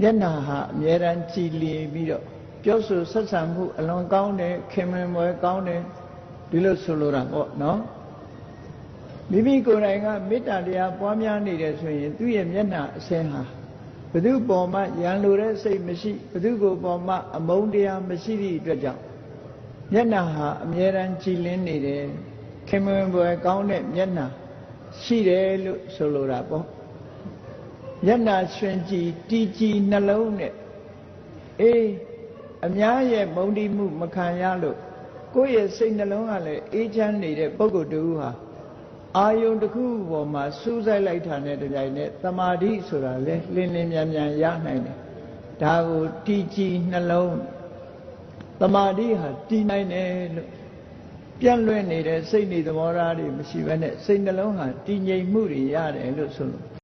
မျက်နှာဟာအမြဲတမ်းကြည်လင်ပြီးတော့ပြောဆိုဆက်ဆံမှုအလွန်ကောင်းတယ်ခင်မင်မွယ်ကောင်းတယ်ဒီလိုဆိုလိုတာပေါ့နော်မိမိကိုယ်တိုင်ကမေတ္တာတရားပွားများနေတယ်ဆိုရင်သူ့ရဲ့မျက်နှာအစင်းဟာဘု து ပေါ်မှာရန်လိုတဲ့စိတ်မရှိဘု து ကိုပေါ်မှာအမုန်းတရားမရှိသည့်အတွက်ကြောင့်မျက်နှာဟာအမြဲတမ်းကြည်လင်နေတယ်ခင်မင်မွယ်ကောင်းတဲ့မျက်နှာရှိတယ်လို့ဆိုလိုတာပေါ့မျက်နှာရွှင်ကြည်တည်ကြည်နှလုံးနဲ့အေးအများရဲ့မုန်းတိမှုမခံရလို့ကိုယ့်ရဲ့စိတ်နှလုံးကလည်းအေးချမ်းနေတဲ့ပုဂ္ဂိုလ်တူဟာအာယုန်တစ်ခုပေါ်မှာစူးစိုက်လိုက်တာနဲ့တပြိုင်နက်သမာဓိဆိုတာလဲလင်းလင်းမြန်မြန်ရနိုင်တယ်ဒါကိုတည်ကြည်နှလုံးသမာဓိဟာတည်နိုင်တယ်လို့ပြန့်လွင့်နေတဲ့စိတ်နေသဘောထားတွေမရှိဘဲနဲ့စိတ်နှလုံးဟာတည်ငြိမ်မှုတွေရတယ်လို့ဆိုလို့